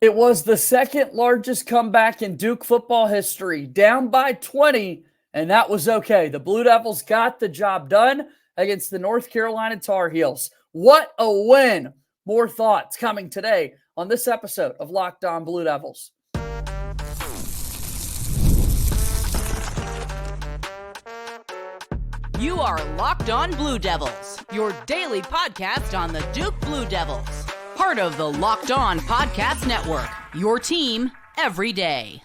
It was the second largest comeback in Duke football history, down by 20, and that was okay. The Blue Devils got the job done against the North Carolina Tar Heels. What a win! More thoughts coming today on this episode of Locked On Blue Devils. You are Locked On Blue Devils, your daily podcast on the Duke Blue Devils. Part of the Locked On Podcast Network, your team every day.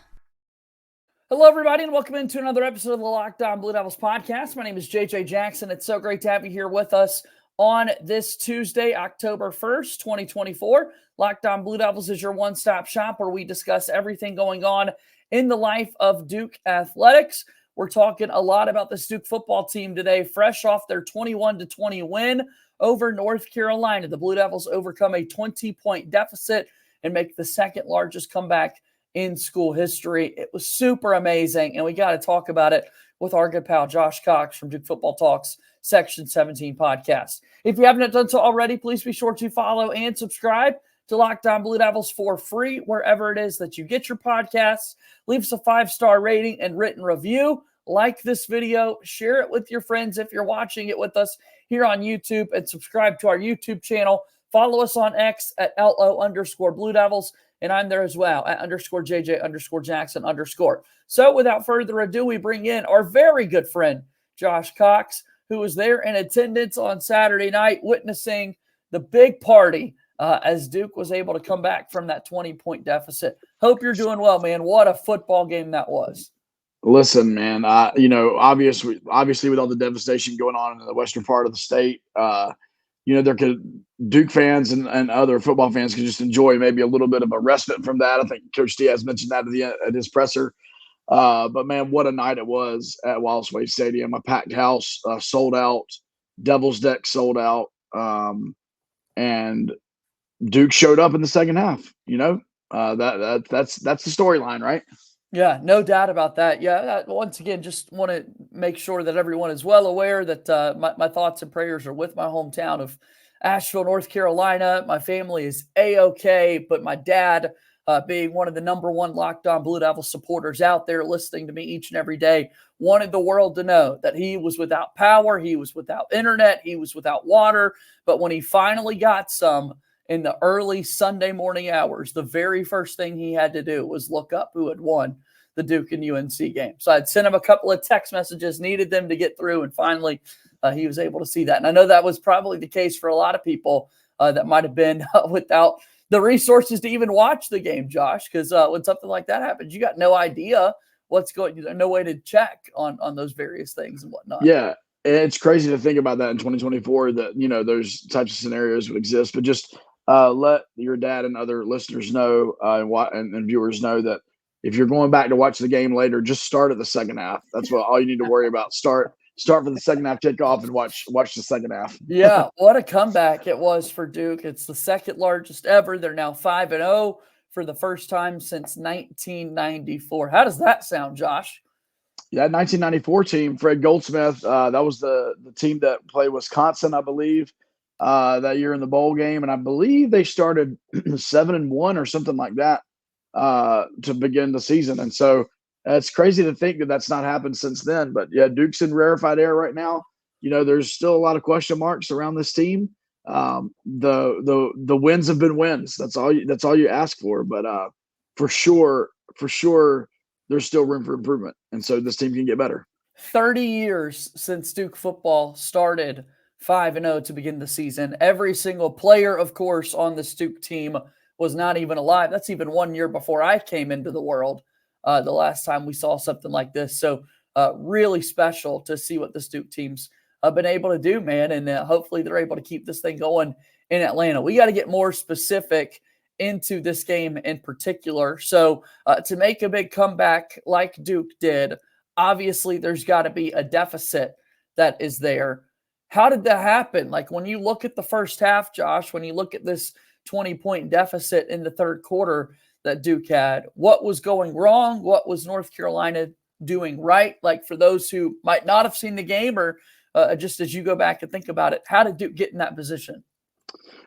Hello, everybody, and welcome into another episode of the Locked On Blue Devils podcast. My name is JJ Jackson. It's so great to have you here with us on this Tuesday, October 1st, 2024. Locked On Blue Devils is your one-stop shop where we discuss everything going on in the life of Duke athletics. We're talking a lot about this Duke football team today, fresh off their 21-20 win over North Carolina. The Blue Devils overcome a 20-point deficit and make the second largest comeback in school history. It was super amazing, and we got to talk about it with our good pal Josh Cox from Duke Football Talks Section 17 podcast. If you haven't done so already, please be sure to follow and subscribe to Locked On Blue Devils for free wherever it is that you get your podcasts. Leave us a 5-star rating and written review. Like this video, share it with your friends if you're watching it with us here on YouTube, and subscribe to our YouTube channel. Follow us on X at LO_Blue Devils, and I'm there as well at _JJ_Jackson_. So without further ado, we bring in our very good friend, Josh Cox, who was there in attendance on Saturday night, witnessing the big party as Duke was able to come back from that 20-point deficit. Hope you're doing well, man. What a football game that was. Listen, man, obviously with all the devastation going on in the western part of the state, Duke fans and other football fans could just enjoy maybe a little bit of a respite from that. I think Coach Diaz mentioned that at his presser. But, man, what a night it was at Wallace Wade Stadium. A packed house, sold out, Devil's Deck sold out, and Duke showed up in the second half. That's the storyline, right? Yeah, no doubt about that. Yeah, once again, just want to make sure that everyone is well aware that my thoughts and prayers are with my hometown of Asheville, North Carolina. My family is A-OK, but my dad, being one of the number one Locked On Blue Devils supporters out there listening to me each and every day, wanted the world to know that he was without power, he was without internet, he was without water. But when he finally got some in the early Sunday morning hours, the very first thing he had to do was look up who had won the Duke and UNC game. So I'd sent him a couple of text messages, needed them to get through, and finally he was able to see that. And I know that was probably the case for a lot of people that might have been without the resources to even watch the game, Josh, because when something like that happens, you got no idea what's going, no way to check on those various things and whatnot. Yeah, it's crazy to think about that in 2024 that, those types of scenarios would exist, but just let your dad and other listeners know and viewers know that if you're going back to watch the game later, just start at the second half. That's all you need to worry about. Start for the second half kickoff and watch the second half. Yeah, what a comeback it was for Duke. It's the second largest ever. They're now 5-0 for the first time since 1994. How does that sound, Josh? Yeah, 1994 team, Fred Goldsmith. That was the team that played Wisconsin, I believe, that year in the bowl game, and I believe they started 7-1 or something like that to begin the season. And so it's crazy to think that that's not happened since then. But yeah, Duke's in rarefied air right now. There's still a lot of question marks around this team. The wins have been wins. That's all you ask for. But for sure, there's still room for improvement, and so this team can get better. 30 years since Duke football started 5-0 to begin the season. Every single player, of course, on this Duke team was not even alive. That's even 1 year before I came into the world, the last time we saw something like this. So really special to see what this Duke team's been able to do, man. And hopefully they're able to keep this thing going in Atlanta. We got to get more specific into this game in particular. So to make a big comeback like Duke did, obviously there's got to be a deficit that is there. How did that happen? Like when you look at the first half, Josh, when you look at this 20-point deficit in the third quarter that Duke had, what was going wrong? What was North Carolina doing right? Like for those who might not have seen the game or just as you go back and think about it, how did Duke get in that position?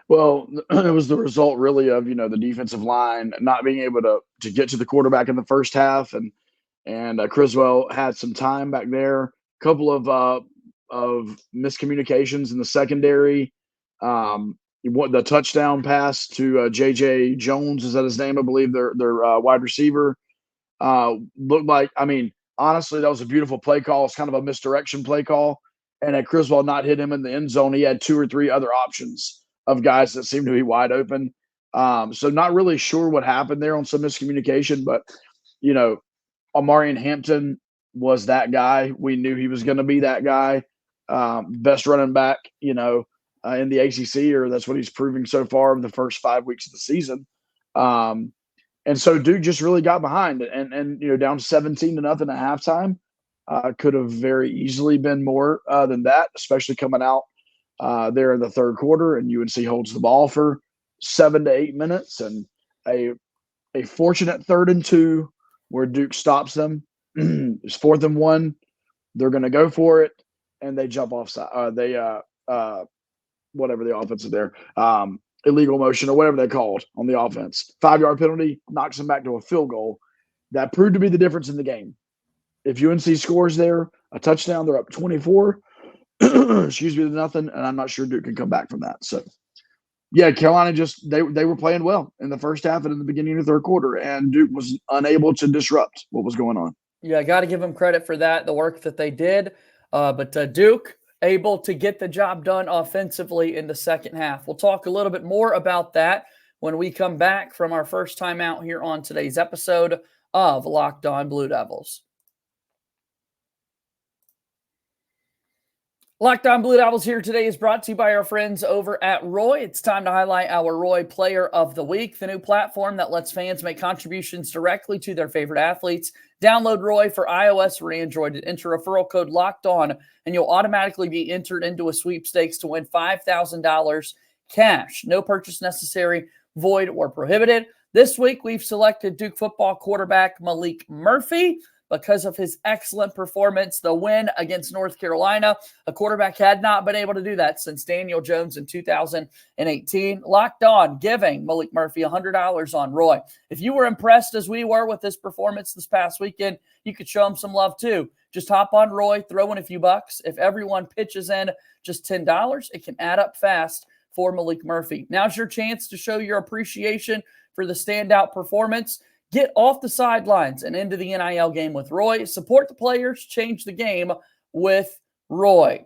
Well, it was the result really of, the defensive line not being able to get to the quarterback in the first half, and Criswell had some time back there. A couple of miscommunications in the secondary. What the touchdown pass to J.J. Jones, is that his name? I believe their wide receiver. Looked like, honestly, that was a beautiful play call. It's kind of a misdirection play call. And had Criswell not hit him in the end zone, he had 2 or 3 other options of guys that seemed to be wide open. So not really sure what happened there on some miscommunication, but, Amarian Hampton was that guy. We knew he was going to be that guy. Best running back, in the ACC, or that's what he's proving so far in the first 5 weeks of the season. And so Duke just really got behind it, and down 17-0 at halftime. Could have very easily been more than that, especially coming out there in the third quarter, and UNC holds the ball for 7 to 8 minutes, and a fortunate 3rd and 2 where Duke stops them. It's 4th and 1. They're going to go for it, and they jump offside. Whatever the offensive there, illegal motion or whatever they called on the offense. 5-yard penalty knocks them back to a field goal. That proved to be the difference in the game. If UNC scores there, a touchdown, they're up 24, excuse me, to nothing, and I'm not sure Duke can come back from that. So, yeah, Carolina they were playing well in the first half and in the beginning of the third quarter, and Duke was unable to disrupt what was going on. Yeah, got to give them credit for that, the work that they did. But Duke able to get the job done offensively in the second half. We'll talk a little bit more about that when we come back from our first time out here on today's episode of Locked On Blue Devils. Locked On Blue Devils here today is brought to you by our friends over at Roy. It's time to highlight our Roy Player of the Week, the new platform that lets fans make contributions directly to their favorite athletes. Download Roy for iOS or Android and enter referral code Locked On, and you'll automatically be entered into a sweepstakes to win $5,000 cash. No purchase necessary, void, or prohibited. This week, we've selected Duke football quarterback Maalik Murphy. Because of his excellent performance, the win against North Carolina, a quarterback had not been able to do that since Daniel Jones in 2018. Locked On, giving Maalik Murphy $100 on Roy. If you were impressed as we were with his performance this past weekend, you could show him some love too. Just hop on Roy, throw in a few bucks. If everyone pitches in just $10, it can add up fast for Maalik Murphy. Now's your chance to show your appreciation for the standout performance. Get off the sidelines and into the NIL game with Roy. Support the players, change the game with Roy.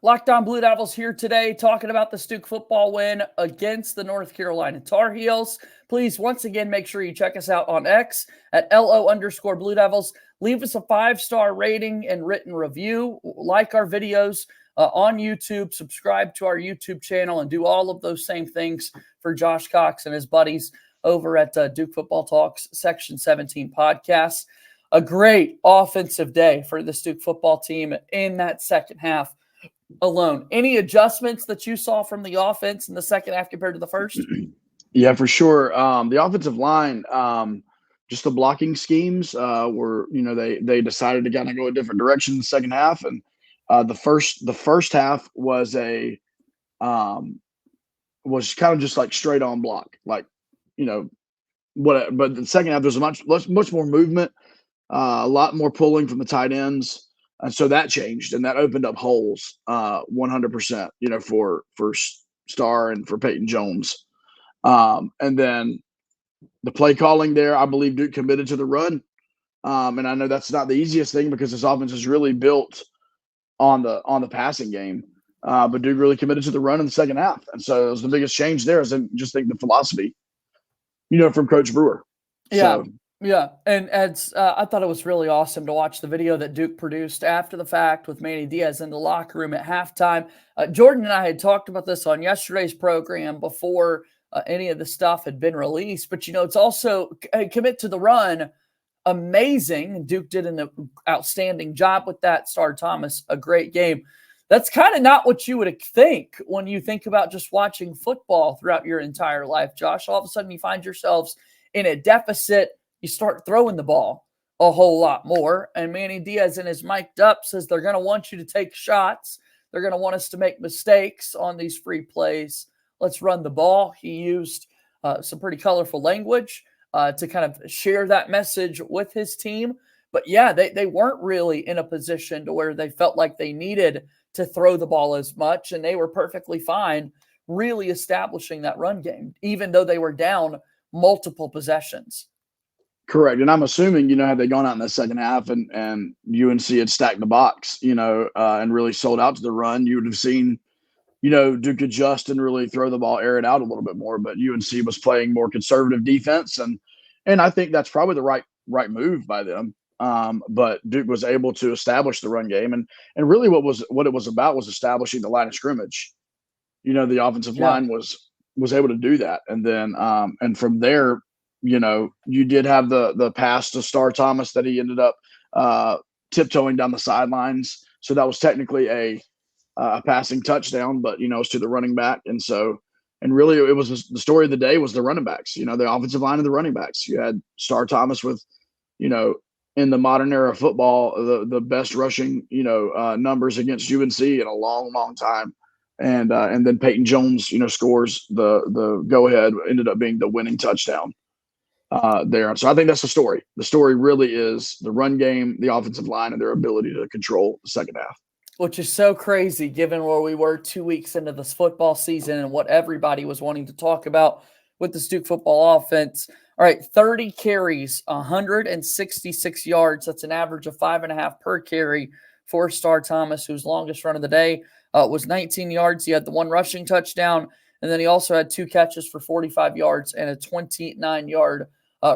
Locked On Blue Devils here today talking about the Duke football win against the North Carolina Tar Heels. Please, once again, make sure you check us out on X at @LO_Blue Devils. Leave us a 5-star rating and written review. Like our videos on YouTube, subscribe to our YouTube channel, and do all of those same things for Josh Cox and his buddies over at Duke Football Talks Section 17 podcast. A great offensive day for this Duke football team in that second half alone. Any adjustments that you saw from the offense in the second half compared to the first? Yeah, for sure. The offensive line, just the blocking schemes were, they decided to kind of go a different direction in the second half, and the first half was was kind of just like straight on block, like, but the second half there's much more movement, a lot more pulling from the tight ends, and so that changed and that opened up holes 100%, for Starr and for Peyton Jones, and then the play calling there, I believe Duke committed to the run, and I know that's not the easiest thing because this offense is really built on the passing game, but Duke really committed to the run in the second half, and so it was the biggest change there. Is I just think the philosophy, from Coach Brewer. Yeah, yeah, and I thought it was really awesome to watch the video that Duke produced after the fact with Manny Diaz in the locker room at halftime. Jordan and I had talked about this on yesterday's program before any of the stuff had been released, but it's also commit to the run. Amazing. Duke did an outstanding job with that. Starr Thomas, a great game. That's kind of not what you would think when you think about just watching football throughout your entire life, Josh. All of a sudden you find yourselves in a deficit. You start throwing the ball a whole lot more. And Manny Diaz in his mic'd up says they're going to want you to take shots. They're going to want us to make mistakes on these free plays. Let's run the ball. He used some pretty colorful language to kind of share that message with his team. But yeah, they weren't really in a position to where they felt like they needed to throw the ball as much, and they were perfectly fine really establishing that run game, even though they were down multiple possessions. Correct. And I'm assuming, had they gone out in the second half and UNC had stacked the box, and really sold out to the run, you would have seen, Duke adjust and really throw the ball, air it out a little bit more. But UNC was playing more conservative defense, and I think that's probably the right move by them. But Duke was able to establish the run game, and really what it was about was establishing the line of scrimmage. The offensive line was able to do that, and then and from there, you did have the pass to Star Thomas that he ended up tiptoeing down the sidelines. So that was technically a passing touchdown, but it's to the running back, and really it was the story of the day was the running backs. The offensive line and the running backs. You had Star Thomas with, in the modern era of football, the best rushing numbers against UNC in a long time. And then Peyton Jones, scores the go ahead, ended up being the winning touchdown there. So I think that's the story. The story really is the run game, the offensive line, and their ability to control the second half. Which is so crazy given where we were 2 weeks into this football season and what everybody was wanting to talk about with the Duke football offense. All right, 30 carries, 166 yards. That's an average of 5.5 per carry for Star Thomas, whose longest run of the day was 19 yards. He had the one rushing touchdown, and then he also had 2 catches for 45 yards and a 29-yard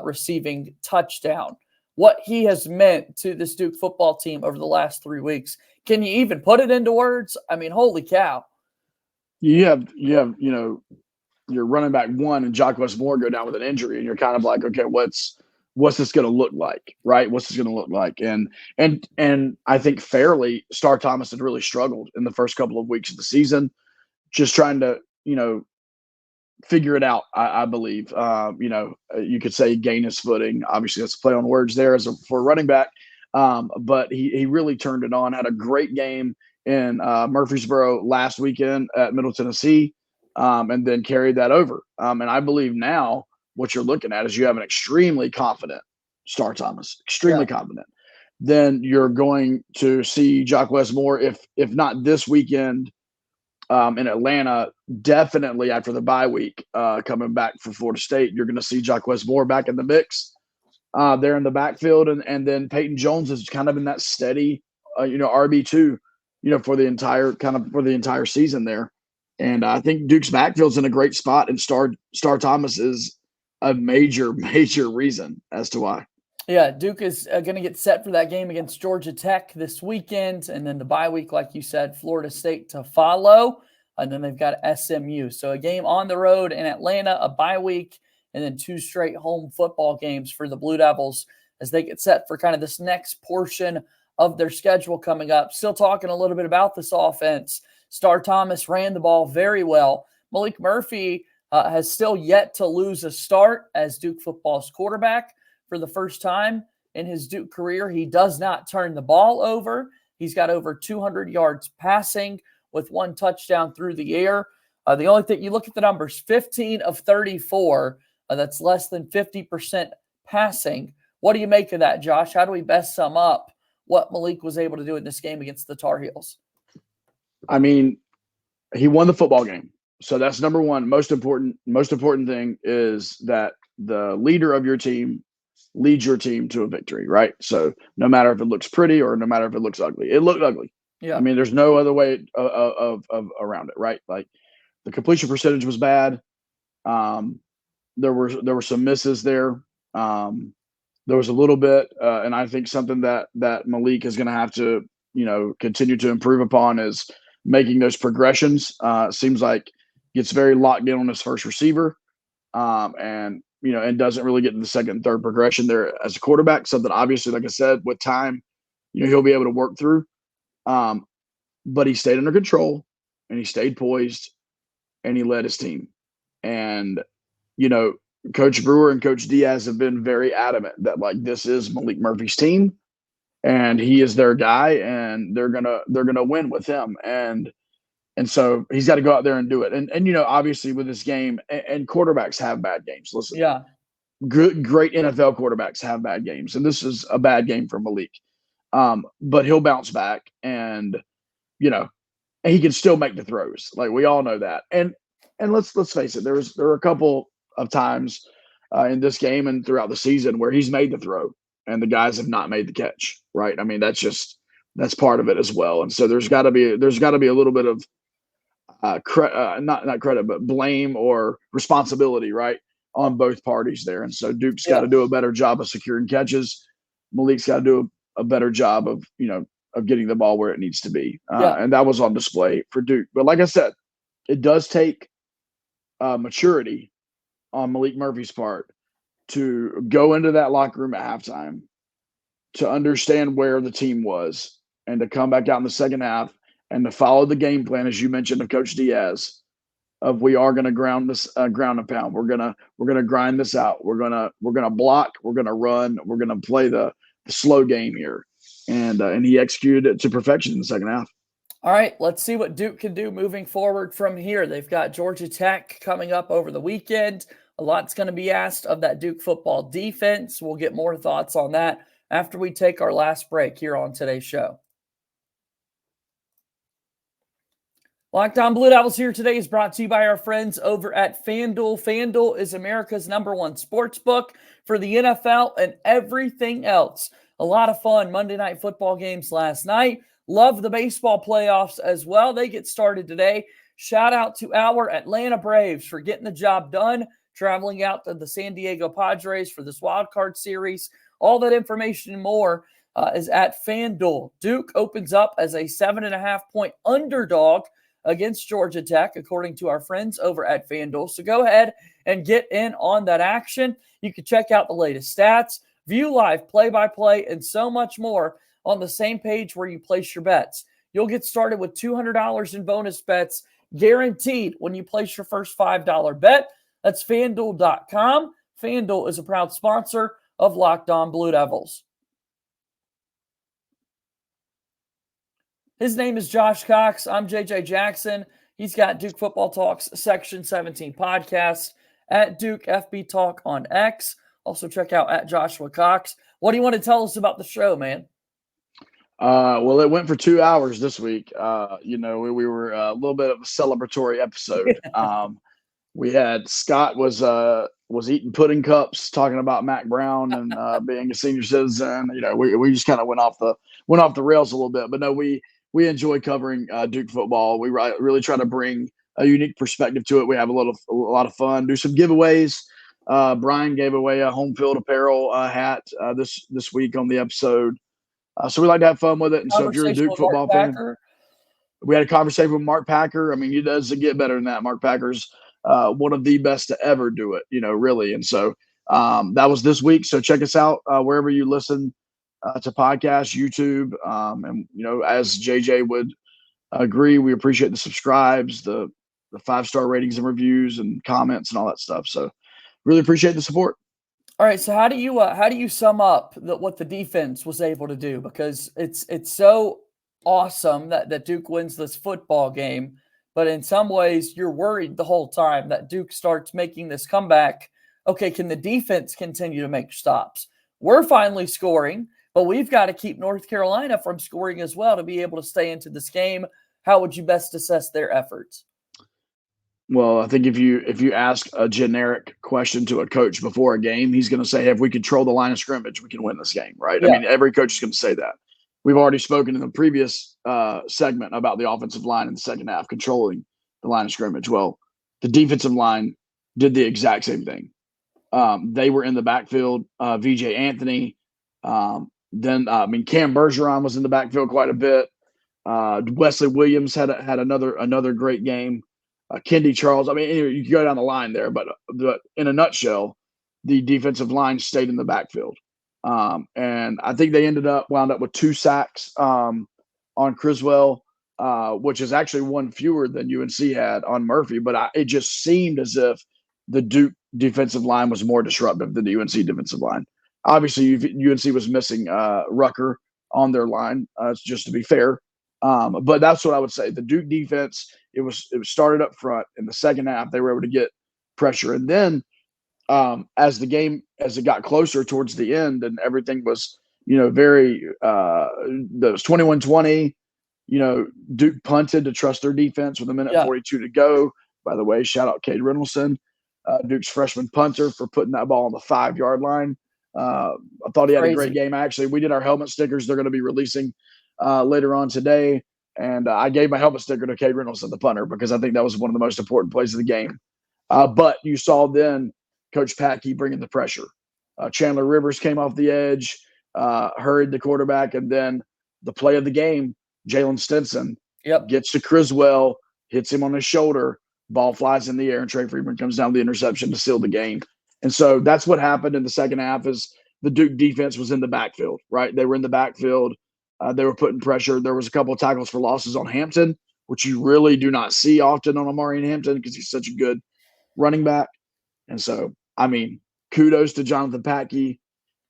receiving touchdown. What he has meant to this Duke football team over the last 3 weeks. Can you even put it into words? I mean, holy cow. You have your running back one and Jacquez Moore go down with an injury, and you're kind of like, okay, what's this going to look like, right? What's this going to look like? And I think fairly, Star Thomas had really struggled in the first couple of weeks of the season, just trying to, figure it out. I believe, you could say gain his footing. Obviously, that's a play on words there for a running back. But he really turned it on, had a great game in Murfreesboro last weekend at Middle Tennessee, and then carried that over. And I believe now what you're looking at is you have an extremely confident Star Thomas, extremely confident. Then you're going to see Jacquez Moore, if not this weekend in Atlanta, definitely after the bye week coming back for Florida State, you're going to see Jacquez Moore back in the mix there in the backfield. And then Peyton Jones is kind of in that steady, RB2, for the entire season there. And I think Duke's backfield's in a great spot, and Star Thomas is a major reason as to why. Yeah, Duke is going to get set for that game against Georgia Tech this weekend, and then the bye week, like you said, Florida State to follow, and then they've got SMU. So a game on the road in Atlanta, a bye week, and then 2 straight home football games for the Blue Devils as they get set for kind of this next portion of their schedule coming up. Still talking a little bit about this offense. Star Thomas ran the ball very well. Maalik Murphy has still yet to lose a start as Duke football's quarterback. For the first time in his Duke career, he does not turn the ball over. He's got over 200 yards passing with 1 touchdown through the air. The only thing, you look at the numbers, 15 of 34. That's less than 50% passing. What do you make of that, Josh? How do we best sum up what Maalik was able to do in this game against the Tar Heels? I mean, he won the football game. So that's number one. Most important thing is that the leader of your team leads your team to a victory, right? So no matter if it looks pretty or no matter if it looks ugly, it looked ugly. Yeah. I mean, there's no other way of around it, right? Like the completion percentage was bad. There were some misses there. There was a little bit, and I think something that Maalik is going to have to, continue to improve upon is making those progressions. Seems like gets very locked in on his first receiver, and doesn't really get to the second and third progression there as a quarterback. Something obviously, like I said, with time, he'll be able to work through. But he stayed under control and he stayed poised and he led his team. And, Coach Brewer and Coach Diaz have been very adamant that this is Maalik Murphy's team. and he is their guy, and they're gonna win with him. And so he's got to go out there and do it. And obviously with this game, and quarterbacks have bad games. Listen, Yeah. great NFL quarterbacks have bad games, and this is a bad game for Maalik. But he'll bounce back, and he can still make the throws. Like, we all know that. And let's face it, there are a couple of times in this game and throughout the season where he's made the throw and the guys have not made the catch. Right? I mean, that's part of it as well. And so there's got to be a little bit of not credit, but blame or responsibility, right, on both parties there. And so Duke's got to do a better job of securing catches. Malik's got to do a better job of getting the ball where it needs to be. And that was on display for Duke. But like I said, it does take maturity on Maalik Murphy's part to go into that locker room at halftime, to understand where the team was, and to come back out in the second half and to follow the game plan, as you mentioned, of Coach Diaz, of we are going to ground and pound. We're gonna grind this out. We're gonna block. We're gonna run. We're gonna play the slow game here, and he executed it to perfection in the second half. All right, let's see what Duke can do moving forward from here. They've got Georgia Tech coming up over the weekend. A lot's going to be asked of that Duke football defense. We'll get more thoughts on that after we take our last break here on today's show. Locked On Blue Devils here today is brought to you by our friends over at FanDuel. FanDuel is America's #1 sports book for the NFL and everything else. A lot of fun Monday Night Football games last night. Love the baseball playoffs as well. They get started today. Shout out to our Atlanta Braves for getting the job done, traveling out to the San Diego Padres for this wild card series. All that information and more is at FanDuel. Duke opens up as a 7.5-point underdog against Georgia Tech, according to our friends over at FanDuel. So go ahead and get in on that action. You can check out the latest stats, view live play-by-play, and so much more on the same page where you place your bets. You'll get started with $200 in bonus bets guaranteed when you place your first $5 bet. That's FanDuel.com. FanDuel is a proud sponsor of Locked On Blue Devils. His name is Josh Cox. I'm JJ Jackson. He's got Duke Football Talks Section 17 podcast at Duke FB Talk on X. Also check out at Joshua Cox. What do you want to tell us about the show, man? Well, it went for 2 hours this week. We were a little bit of a celebratory episode. We had Scott was eating pudding cups, talking about Mac Brown and being a senior citizen. We just kind of went off the rails a little bit, but no, we enjoy covering Duke football. We really try to bring a unique perspective to it. We have a lot of fun. Do some giveaways. Brian gave away a home field apparel hat this week on the episode. So we like to have fun with it. And so if you're a Duke football fan, we had a conversation with Mark Packer. I mean, it doesn't get better than that. Mark Packer's one of the best to ever do it, really. And so that was this week. So check us out wherever you listen to podcasts, YouTube. And, as JJ would agree, we appreciate the subscribes, the 5-star ratings and reviews and comments and all that stuff. So really appreciate the support. All right, so how do you sum up what the defense was able to do? Because it's so awesome that Duke wins this football game, but in some ways you're worried the whole time that Duke starts making this comeback. Okay, can the defense continue to make stops? We're finally scoring, but we've got to keep North Carolina from scoring as well to be able to stay into this game. How would you best assess their efforts? Well, I think if you ask a generic question to a coach before a game, he's going to say, hey, if we control the line of scrimmage, we can win this game, right? Yeah. I mean, every coach is going to say that. We've already spoken in the previous segment about the offensive line in the second half, controlling the line of scrimmage. Well, the defensive line did the exact same thing. They were in the backfield, VJ Anthony. Cam Bergeron was in the backfield quite a bit. Wesley Williams had another great game. Kendi Charles. I mean, you can go down the line there, but in a nutshell, the defensive line stayed in the backfield. And I think they wound up with 2 sacks on Criswell, which is actually one fewer than UNC had on Murphy. But it just seemed as if the Duke defensive line was more disruptive than the UNC defensive line. Obviously, UNC was missing Rucker on their line, just to be fair. But that's what I would say. The Duke defense, it was started up front. In the second half, they were able to get pressure. And then as it got closer towards the end and everything was, very that was 21-20, Duke punted to trust their defense with a minute 42 to go. By the way, shout out Cade Reynolds, Duke's freshman punter, for putting that ball on the 5-yard line. I thought he had a great game. Actually, we did our helmet stickers. They're going to be releasing later on today. And I gave my helmet sticker to Cade Reynolds, the punter, because I think that was one of the most important plays of the game. But you saw then Coach Packey bringing the pressure. Chandler Rivers came off the edge, hurried the quarterback, and then the play of the game, Jalen Stinson gets to Criswell, hits him on his shoulder, ball flies in the air, and Trey Freeman comes down with the interception to seal the game. And so that's what happened in the second half. Is the Duke defense was in the backfield, right? They were in the backfield. They were putting pressure. There was a couple of tackles for losses on Hampton, which you really do not see often on Amari Hampton because he's such a good running back. And so, kudos to Jonathan Packey.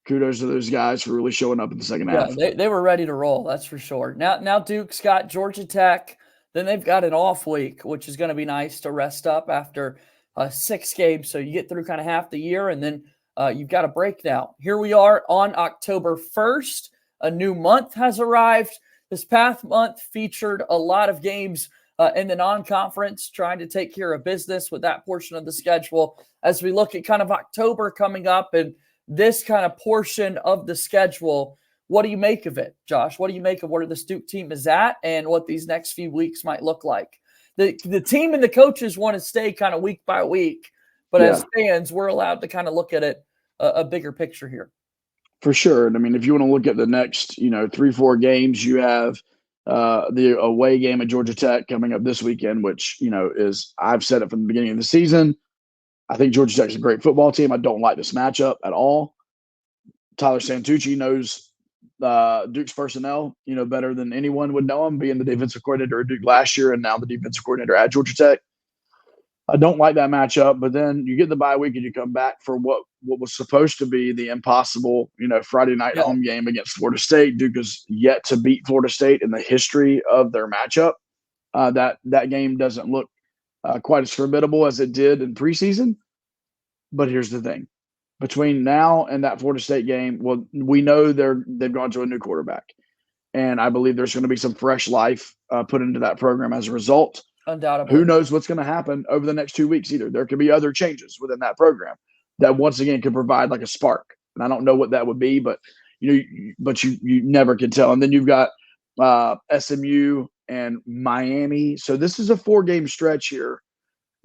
Kudos to those guys for really showing up in the second half. They were ready to roll, that's for sure. Now Duke's got Georgia Tech. Then they've got an off week, which is going to be nice to rest up after 6 games. So you get through kind of half the year, and then you've got a break now. Here we are on October 1st. A new month has arrived. This past month featured a lot of games in the non-conference, trying to take care of business with that portion of the schedule. As we look at kind of October coming up and this kind of portion of the schedule, what do you make of it, Josh? What do you make of where this Duke team is at and what these next few weeks might look like? The team and the coaches want to stay kind of week by week, but as fans, we're allowed to kind of look at it a bigger picture here. For sure. And if you want to look at the next, 3-4 games, you have the away game at Georgia Tech coming up this weekend, which, is, I've said it from the beginning of the season. I think Georgia Tech is a great football team. I don't like this matchup at all. Tyler Santucci knows Duke's personnel, better than anyone would know him, being the defensive coordinator at Duke last year and now the defensive coordinator at Georgia Tech. I don't like that matchup, but then you get the bye week and you come back for what was supposed to be the impossible, Friday night home game against Florida State. Duke has yet to beat Florida State in the history of their matchup. That game doesn't look quite as formidable as it did in preseason. But here's the thing. Between now and that Florida State game, well, we know they've gone to a new quarterback. And I believe there's going to be some fresh life put into that program as a result. Undoubtedly. Who knows what's going to happen over the next 2 weeks either. There could be other changes within that program that once again could provide like a spark. And I don't know what that would be, but you never can tell. And then you've got SMU and Miami. So this is a 4-game stretch here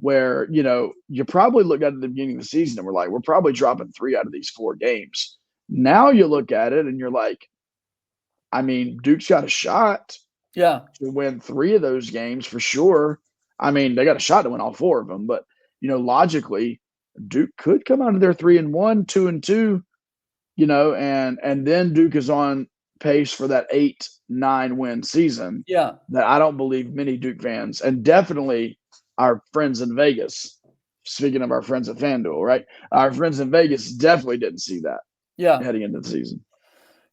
where, you probably looked at the beginning of the season and we're like, we're probably dropping 3 out of these 4 games. Now you look at it and you're like, Duke's got a shot to win 3 of those games for sure. They got a shot to win all 4 of them, but logically, Duke could come out of there 3-1, 2-2, and then Duke is on pace for that 8-9 win season. Yeah, that I don't believe many Duke fans, and definitely our friends in Vegas. Speaking of our friends at FanDuel, right? Our friends in Vegas definitely didn't see that. Yeah, heading into the season.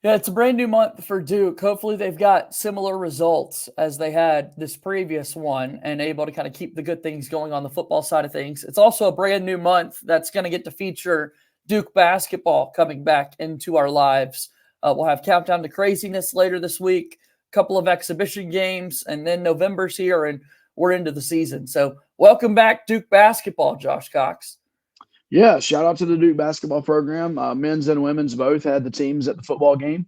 Yeah, it's a brand new month for Duke. Hopefully they've got similar results as they had this previous one and able to kind of keep the good things going on the football side of things. It's also a brand new month that's going to get to feature Duke basketball coming back into our lives. We'll have Countdown to Craziness later this week, a couple of exhibition games, and then November's here and we're into the season. So welcome back, Duke basketball, Josh Cox. Yeah, shout out to the Duke basketball program. Men's and women's both had the teams at the football game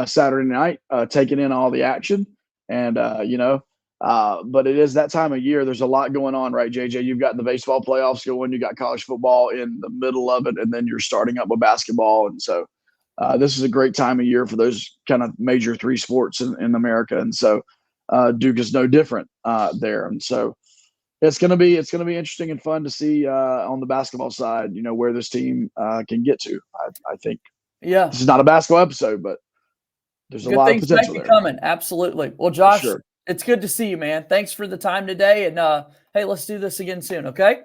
Saturday night, taking in all the action. And, but it is that time of year. There's a lot going on, right, JJ? You've got the baseball playoffs going. You got college football in the middle of it, and then you're starting up with basketball. And so this is a great time of year for those kind of major 3 sports in America. And so Duke is no different there. And so it's going to be interesting and fun to see on the basketball side, where this team can get to. I think. Yeah, this is not a basketball episode, but there's a lot of potential there. Coming, absolutely. Well, Josh, It's good to see you, man. Thanks for the time today, and hey, let's do this again soon, okay?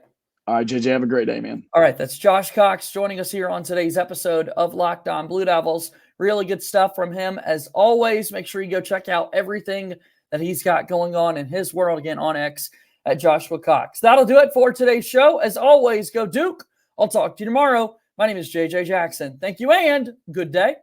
All right, JJ, have a great day, man. All right, that's Josh Cox joining us here on today's episode of Locked On Blue Devils. Really good stuff from him as always. Make sure you go check out everything that he's got going on in his world, again, on X at Joshua Cox. That'll do it for today's show. As always, go Duke. I'll talk to you tomorrow. My name is JJ Jackson. Thank you and good day.